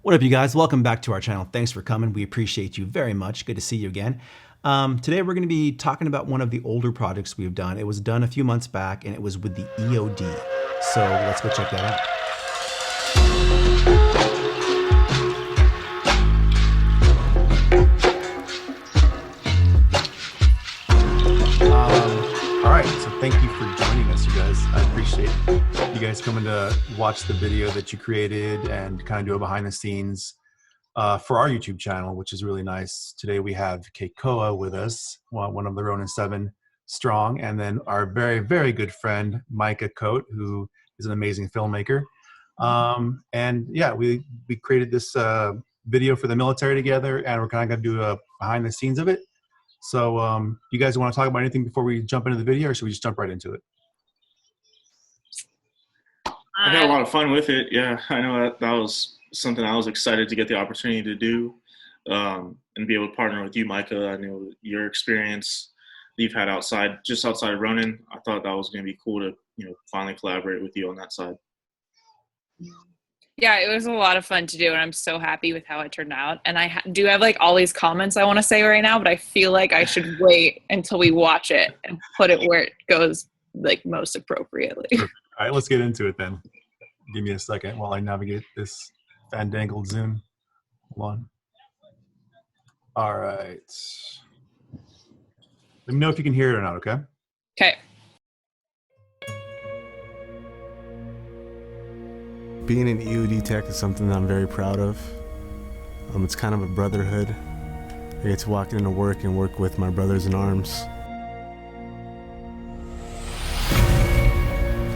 What up, you guys? Welcome back to our channel. Thanks for coming. We appreciate you very much. Good to see you again. Today we're going to be talking about one of the older projects we've done. It was done a few months back and it was with the EOD. So let's go check that out. All right, so thank you for joining us, you guys. I appreciate you guys coming to watch the video that you created and kind of do a behind the scenes for our YouTube channel, which is really nice. Today we have Kekoa with us, one of the RONIN 7 strong, and then our very, very good friend, Micah Coate, who is an amazing filmmaker. And yeah, we created this video for the military together, and we're kind of going to do a behind the scenes of it. So you guys want to talk about anything before we jump into the video, or should we just jump right into it? I had a lot of fun with it. Yeah, I know that was something I was excited to get the opportunity to do and be able to partner with you, Micah. I know your experience that you've had just outside of RONIN. I thought that was going to be cool to, finally collaborate with you on that side. Yeah, it was a lot of fun to do, and I'm so happy with how it turned out. And I do have like all these comments I want to say right now, but I feel like I should wait until we watch it and put it where it goes like most appropriately. All right, let's get into it then. Give me a second while I navigate this fandangled Zoom. Hold on. All right. Let me know if you can hear it or not, okay? Okay. Being an EOD tech is something that I'm very proud of. It's kind of a brotherhood. I get to walk into work and work with my brothers in arms.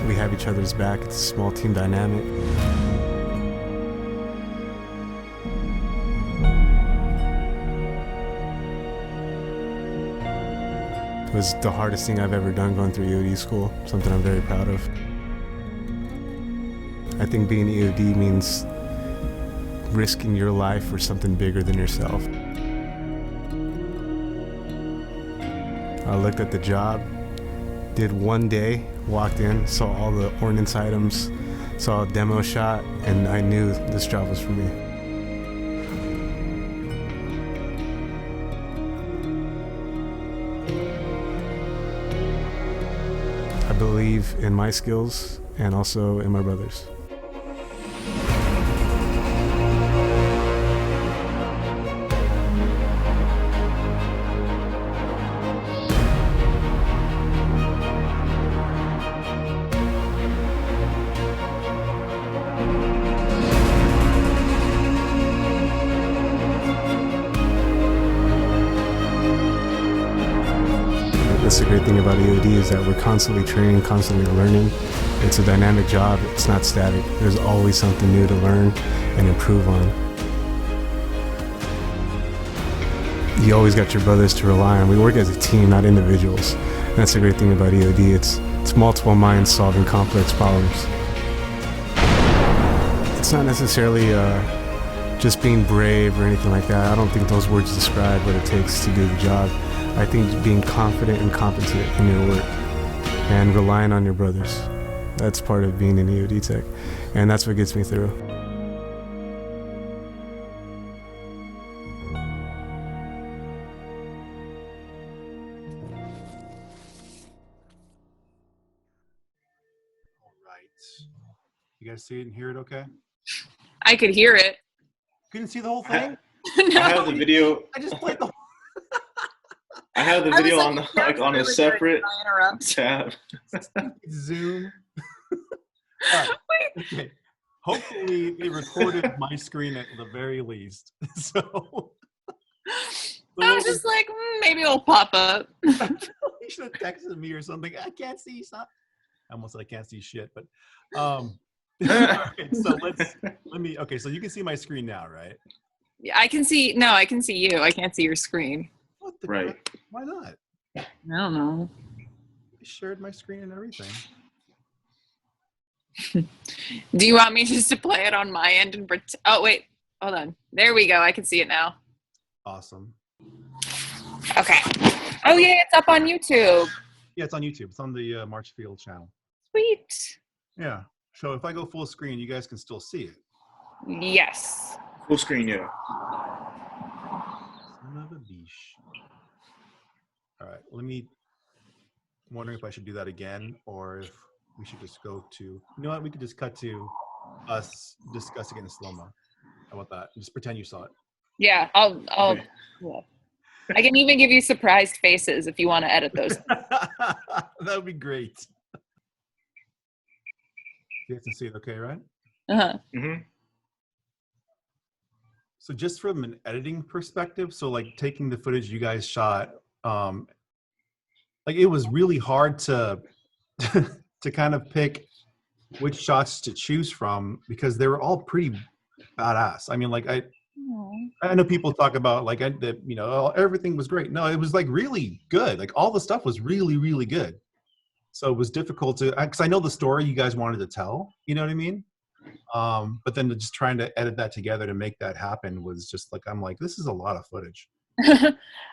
We have each other's back. It's a small team dynamic. It was the hardest thing I've ever done going through EOD school, something I'm very proud of. I think being EOD means risking your life for something bigger than yourself. I looked at the job, did one day, walked in, saw all the ordinance items, saw a demo shot, and I knew this job was for me. I believe in my skills and also in my brothers. That's the great thing about EOD is that we're constantly training, constantly learning. It's a dynamic job. It's not static. There's always something new to learn and improve on. You always got your brothers to rely on. We work as a team, not individuals. And that's the great thing about EOD. It's multiple minds solving complex problems. It's not necessarily just being brave or anything like that. I don't think those words describe what it takes to do the job. I think being confident and competent in your work and relying on your brothers. That's part of being an EOD tech. And that's what gets me through. All right. You guys see it and hear it okay? I could hear it. Couldn't see the whole thing? No. I have the video. I just played the whole I have the video on on a separate interrupt. tab. Zoom. All right. Okay. Hopefully it recorded my screen at the very least. So I was just like, maybe it'll pop up. you should have texted me or something. I can't see. I almost said I can't see shit, but okay, so okay, so you can see my screen now, right? Yeah, I can see. No, I can see you. I can't see your screen. What the Right. crap? Why not? I don't know. I shared my screen and everything. Do you want me just to play it on my end and oh wait, hold on. There we go. I can see it now. Awesome. Okay. Oh yeah, it's up on YouTube. Yeah, it's on YouTube. It's on the Marchfield channel. Sweet. Yeah. So if I go full screen, you guys can still see it. Yes. Full screen, yeah. Son of a biche. All right, I'm wondering if I should do that again, or if we should just go to, you know what, we could just cut to us discussing it in slow-mo. How about that? Just pretend you saw it. Yeah, I'll Okay. yeah. I can even give you surprised faces if you want to edit those. That would be great. You guys can see it okay, right? Uh-huh. Mm-hmm. So just from an editing perspective, so like taking the footage you guys shot, like it was really hard to to kind of pick which shots to choose from because they were all pretty badass. I mean, like I know people talk about like that, you know, oh, everything was great. No, it was like really good. Like all the stuff was really, really good. So it was difficult to, because I know the story you guys wanted to tell. You know what I mean? But then just trying to edit that together to make that happen was just like, I'm like, this is a lot of footage.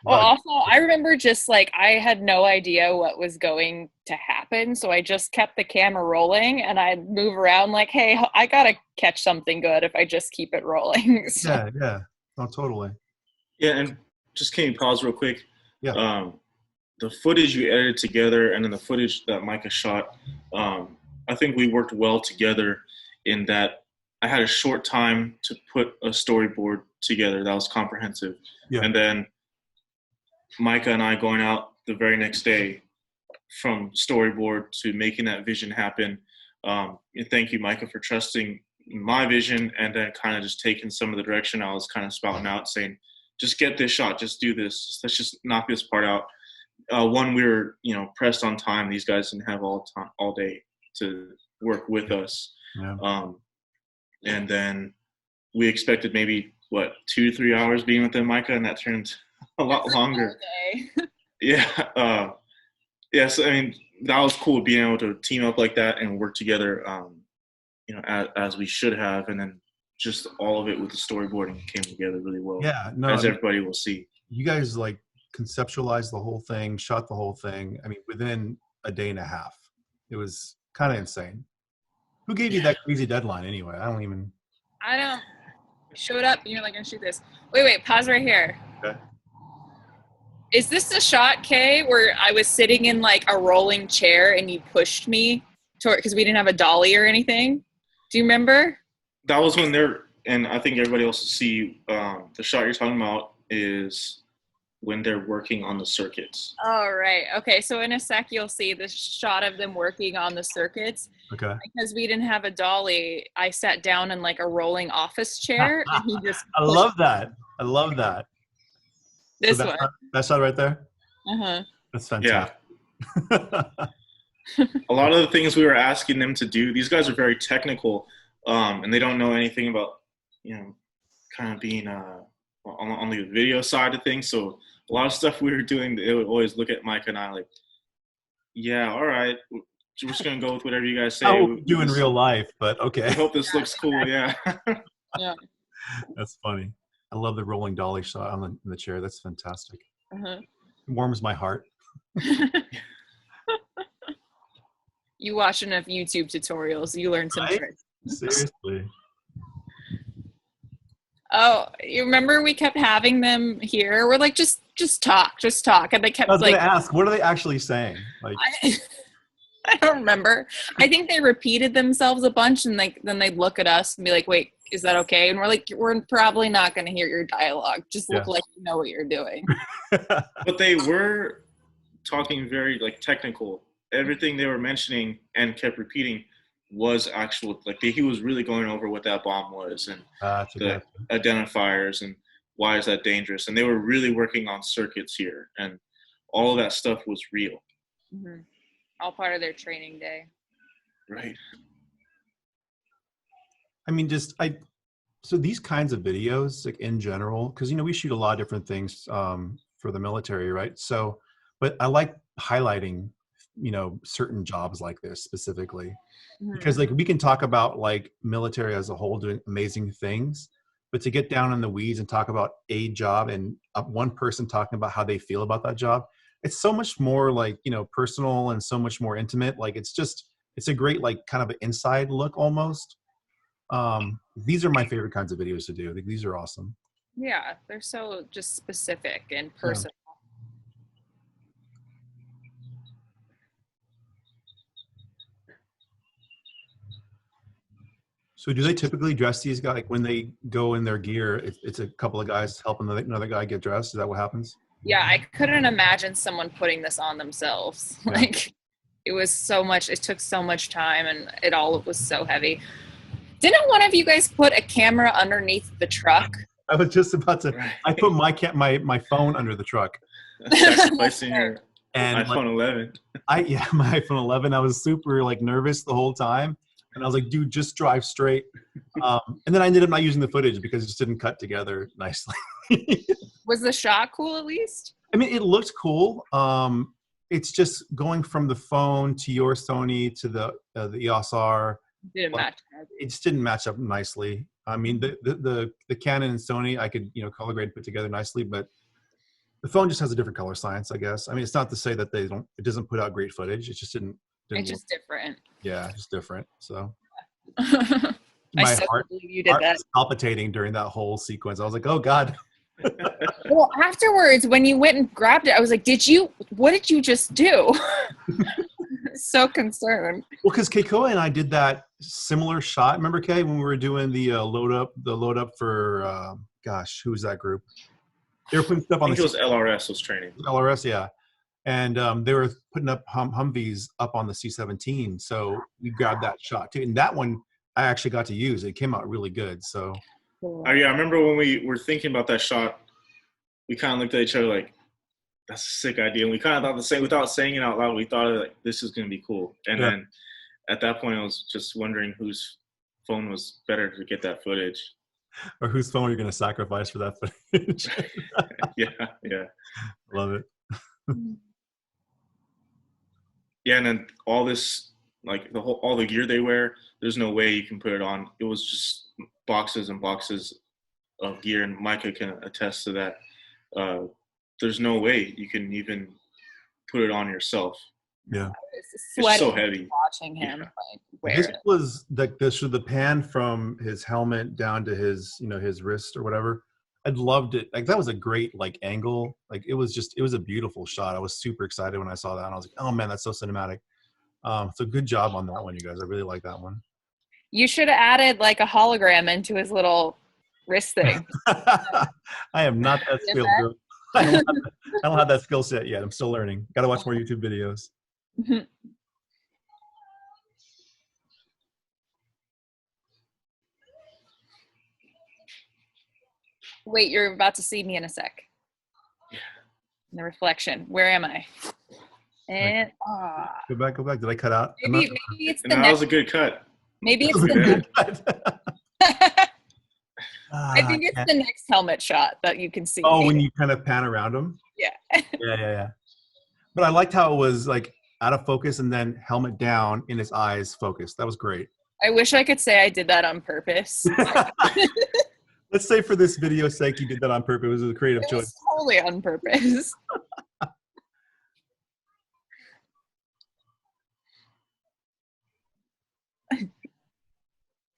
Well, also, I remember just like I had no idea what was going to happen. So I just kept the camera rolling and I'd move around like, hey, I got to catch something good if I just keep it rolling. So. Yeah, yeah. Oh, totally. Yeah, and just can you pause real quick? Yeah. The footage you edited together and then the footage that Micah shot, I think we worked well together in that I had a short time to put a storyboard together that was comprehensive. Yeah. And then Micah and I going out the very next day from storyboard to making that vision happen. And thank you, Micah, for trusting my vision and then kind of just taking some of the direction I was kind of spouting out, saying, just get this shot, just do this. Let's just knock this part out. One, we were, you know, pressed on time. These guys didn't have all day to work with us. Yeah. And then we expected maybe, 2 to 3 hours being with them, Micah, and that turned a lot longer. Yeah. So, I mean, that was cool being able to team up like that and work together, you know, as we should have. And then just all of it with the storyboarding came together really well. Yeah. No, as everybody will see. You guys like conceptualized the whole thing, shot the whole thing. I mean, within a day and a half. It was kind of insane. Who gave you that crazy deadline anyway? I don't Showed up and you're like, I'm gonna shoot this. Wait, pause right here. Okay. Is this the shot, Kay, where I was sitting in like a rolling chair and you pushed me toward, because we didn't have a dolly or anything? Do you remember? That was when and I think everybody else will see, the shot you're talking about is when they're working on the circuits. Oh, right. Okay, so in a sec, you'll see the shot of them working on the circuits. Okay. Because we didn't have a dolly, I sat down in like a rolling office chair and he just I love that. This so one. That shot right there? Uh-huh. That's fantastic. Yeah. A lot of the things we were asking them to do, these guys are very technical, and they don't know anything about, you know, kind of being on the video side of things. So a lot of stuff we were doing, they would always look at Mike and I like, yeah, all right, we're just going to go with whatever you guys say. I will do in real life, but okay. I hope this looks cool, yeah. Yeah. That's funny. I love the rolling dolly shot on the chair. That's fantastic. Uh-huh. It warms my heart. You watch enough YouTube tutorials, you learn some Right? tricks. Seriously. Oh, you remember we kept having them here? We're like, just talk, and they kept I was like, going to ask, what are they actually saying? Like, I don't remember. I think they repeated themselves a bunch, and like then they'd look at us and be like, "Wait, is that okay?" And we're like, "We're probably not going to hear your dialogue. Just look like you know what you're doing." But they were talking very like technical. Everything they were mentioning and kept repeating was actual. Like he was really going over what that bomb was and the identifiers and why is that dangerous. And they were really working on circuits here, and all of that stuff was real. Mm-hmm. All part of their training day. Right. I mean, so these kinds of videos, like in general, because, you know, we shoot a lot of different things for the military, right? So, but I like highlighting, you know, certain jobs like this specifically, because like we can talk about like military as a whole doing amazing things, but to get down in the weeds and talk about a job and one person talking about how they feel about that job, it's so much more like, you know, personal and so much more intimate. Like it's a great like kind of an inside look almost. these are my favorite kinds of videos to do. I think these are awesome. Yeah, they're so just specific and Yeah. personal. So do they typically dress these guys, like when they go in their gear, it's a couple of guys helping another guy get dressed? Is that what happens? Yeah, I couldn't imagine someone putting this on themselves. Yeah. Like, it was so much, it took so much time, and it all was so heavy. Didn't one of you guys put a camera underneath the truck? I was just about to, I put my phone under the truck. Sacrificing your And iPhone 11. My iPhone 11, I was super like nervous the whole time. And I was like, dude, just drive straight. And then I ended up not using the footage because it just didn't cut together nicely. Was the shot cool at least? I mean, it looked cool. It's just going from the phone to your Sony to the EOS R. Didn't match. It just didn't match up nicely. I mean, the Canon and Sony, I could, color grade put together nicely, but the phone just has a different color science, I guess. I mean, it's not to say that it doesn't put out great footage. It just didn't It's just different. Yeah, just different. So I my so heart believe you did that. was palpitating during that whole sequence. I was like, oh God. Well, afterwards, when you went and grabbed it, I was like, what did you just do? So concerned. Well, because Kekoa and I did that similar shot. Remember, Kay, when we were doing the load up for, who was that group? They were putting stuff on I think it was LRS was training. LRS, yeah. And they were putting up Humvees up on the C-17. So we grabbed that shot too. And that one I actually got to use. It came out really good. So. I remember when we were thinking about that shot, we kind of looked at each other like, that's a sick idea. And we kind of thought the same, without saying it out loud, we thought like, this is going to be cool. And then at that point, I was just wondering whose phone was better to get that footage. Or whose phone are you going to sacrifice for that footage? Yeah. Love it. Yeah, and then all this, like all the gear they wear, there's no way you can put it on. It was just boxes and boxes of gear, and Micah can attest to that. There's no way you can even put it on yourself. Yeah, it's so heavy. Watching him wear this it. was like the pan from his helmet down to his his wrist or whatever. I loved it. Like that was a great angle. Like it was a beautiful shot. I was super excited when I saw that, and I was like, oh man, that's so cinematic. So good job on that one, you guys. I really like that one. You should have added like a hologram into his little wrist thing. I am not that skilled. I don't have that skill set yet. I'm still learning. Got to watch more YouTube videos. Wait, you're about to see me in a sec. Yeah. The reflection. Where am I? And Go back. Did I cut out? maybe it's the that next. was a good cut. Maybe it's the next. I think it's Ah, the next helmet shot that you can see. Oh, when you kind of pan around him. Yeah. Yeah. But I liked how it was like out of focus and then helmet down in his eyes focused. That was great. I wish I could say I did that on purpose. Let's say for this video's sake, you did that on purpose. It was a creative It choice. was totally on purpose.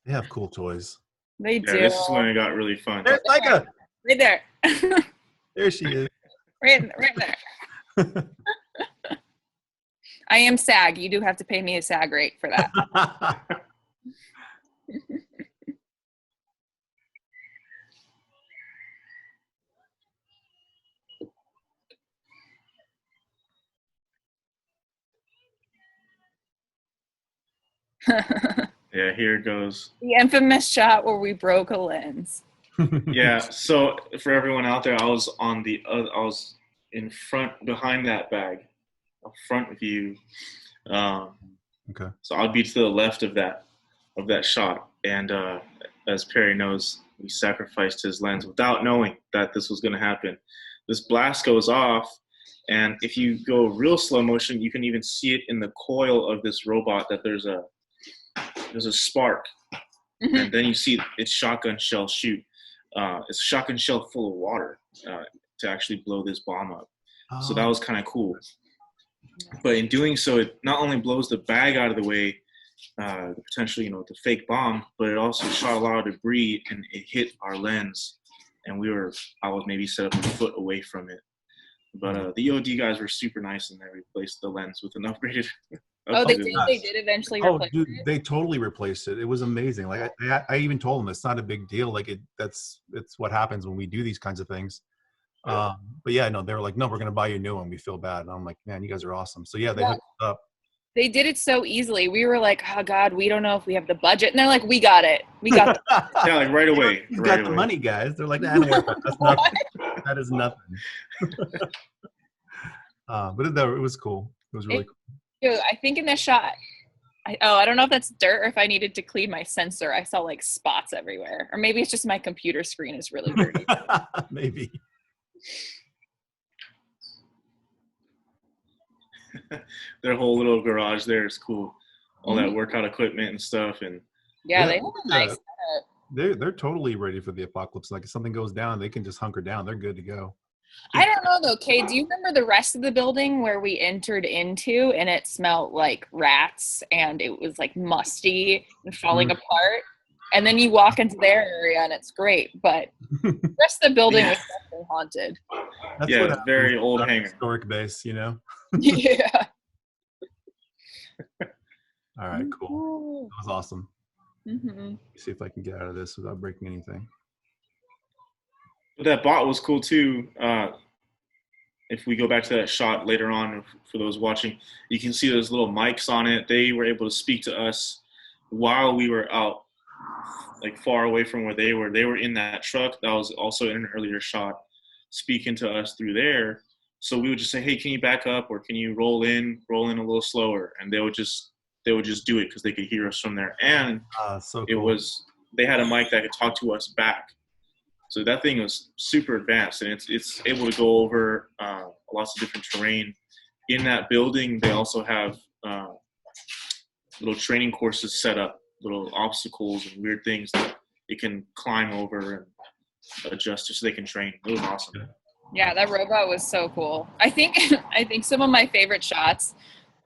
They have cool toys. They do. Yeah, this is when it got really fun. There's Micah. Right there. There she is. right there. I am SAG. You do have to pay me a SAG rate for that. Yeah, here it goes. The infamous shot where we broke a lens. Yeah, so for everyone out there, I was in front, behind that bag, a front view. Okay. So I'd be to the left of that shot. And as Perry knows, we sacrificed his lens without knowing that this was going to happen. This blast goes off, and if you go real slow motion, you can even see it in the coil of this robot that there's a spark. Mm-hmm. And then you see its shotgun shell shoot. It's a shotgun shell full of water to actually blow this bomb up. Oh. So that was kind of cool. But in doing so, it not only blows the bag out of the way, potentially, the fake bomb, but it also shot a lot of debris and it hit our lens, and I was maybe set up a foot away from it. But the EOD guys were super nice, and they replaced the lens with an upgraded. Oh, they upgraded lens. did eventually Oh, replace dude, it? they totally replaced it. It was amazing. Like I even told them it's not a big deal. Like it's what happens when we do these kinds of things. But yeah, no, they were like, no, we're gonna buy you a new one. We feel bad. And I'm like, man, you guys are awesome. So yeah, they hooked it up. They did it so easily. We were like, oh God, we don't know if we have the budget. And they're like, we got it. We got the Yeah, like right away. You right got the away. money, guys. They're like, nah, don't worry about it. That's nothing. That is nothing. But it was cool. It was really cool. Dude, I think in this shot, I don't know if that's dirt or if I needed to clean my sensor. I saw like spots everywhere. Or maybe it's just my computer screen is really dirty. Maybe. Their whole little garage there is cool. All that workout equipment and stuff, and Yeah, they have a nice setup. They're totally ready for the apocalypse. Like if something goes down, they can just hunker down. They're good to go. I don't know though, Kay. Do you remember the rest of the building where we entered into and it smelled like rats and it was like musty and falling apart? And then you walk into their area and it's great, but the rest of the building was definitely haunted. That's yeah, what it's very old hangar. Historic base, Yeah. All right, cool. That was awesome. Mm-hmm. Let me see if I can get out of this without breaking anything. But that bot was cool too. If we go back to that shot later on, for those watching, you can see those little mics on it. They were able to speak to us while we were out, like far away from where they were. They were in that truck that was also in an earlier shot, speaking to us through there. So we would just say, hey, can you back up, or can you roll in a little slower? And they would just do it because they could hear us from there. And so cool. They had a mic that could talk to us back. So that thing was super advanced, and it's able to go over lots of different terrain. In that building, they also have little training courses set up, little obstacles and weird things that it can climb over and adjust to so they can train. It was awesome. Yeah, that robot was so cool. I think some of my favorite shots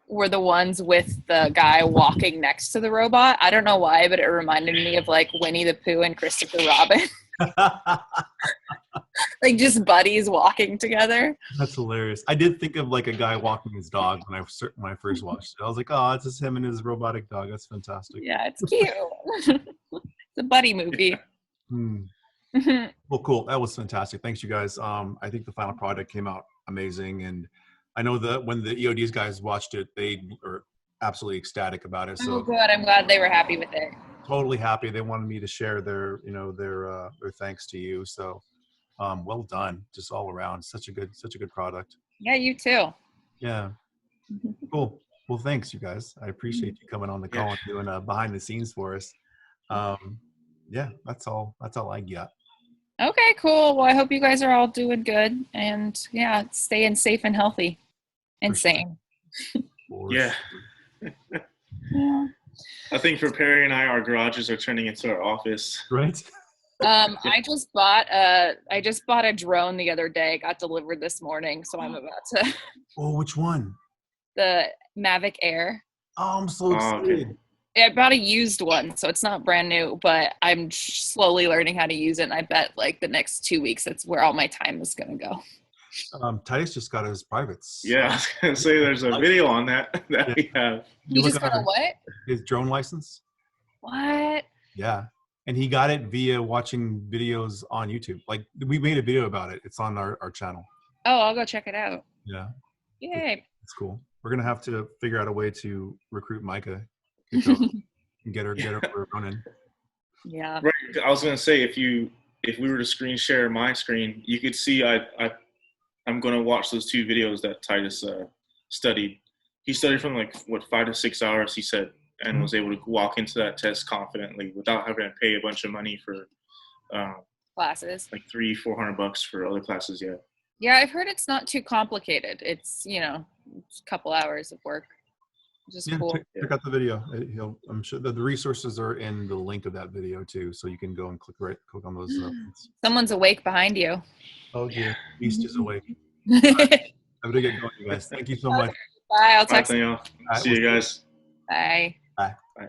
were the ones with the guy walking next to the robot. I don't know why, but it reminded me of like Winnie the Pooh and Christopher Robin. Like just buddies walking together. That's hilarious. I did think of like a guy walking his dog when I first watched it. I was like, oh, it's just him and his robotic dog. That's fantastic. Yeah, it's cute. It's a buddy movie. Well, cool. That was fantastic. Thanks, you guys. I think the final product came out amazing, and I know that when the EODs guys watched it, they were absolutely ecstatic about it. So good. I'm glad they were happy with it. Totally happy. They wanted me to share their thanks to you. So, well done, just all around. Such a good product. Yeah, you too. Yeah. Cool. Well, thanks, you guys. I appreciate you coming on the call and doing behind the scenes for us. Yeah, that's all I got. Okay, cool. Well, I hope you guys are all doing good, and yeah, staying safe and healthy and sane. Yeah. I think for Perry and I, our garages are turning into our office. Right. I just bought a drone the other day. Got delivered this morning, so I'm about to. Oh, which one? The Mavic Air. Oh, I'm so excited. Okay. Yeah, I bought a used one, so it's not brand new, but I'm slowly learning how to use it, and I bet like the next 2 weeks, that's where all my time is going to go. Titus just got his privates. Yeah, I was going to say there's a video on that we have. He just got a what? His drone license. What? Yeah. And he got it via watching videos on YouTube. Like we made a video about it. It's on our channel. Oh, I'll go check it out. Yeah. Yay. It's cool. We're going to have to figure out a way to recruit Micah. Get her running. Yeah. Right. I was gonna say if we were to screen share my screen, you could see I'm gonna watch those 2 videos that Titus studied. He studied from 5 to 6 hours, he said, and was able to walk into that test confidently without having to pay a bunch of money for Classes. like $300-400 for other classes. Yeah, I've heard it's not too complicated. It's it's a couple hours of work. Just cool. Check out the video. I'm sure that the resources are in the link of that video too, so you can go and click on those. Someone's awake behind you. Oh dear, Beast is awake. I'm gonna get going, you guys. Thank you so much. Bye. I'll text you. See you guys. Bye. Bye. Bye.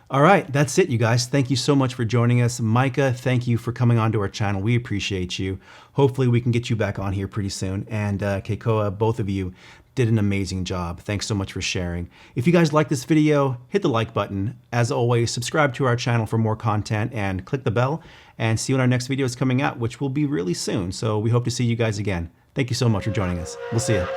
All right, that's it, you guys. Thank you so much for joining us. Micah, thank you for coming onto our channel. We appreciate you. Hopefully we can get you back on here pretty soon. And Kekoa, both of you did an amazing job. Thanks so much for sharing. If you guys like this video, hit the like button. As always, subscribe to our channel for more content and click the bell, and see when our next video is coming out, which will be really soon. So we hope to see you guys again. Thank you so much for joining us. We'll see you.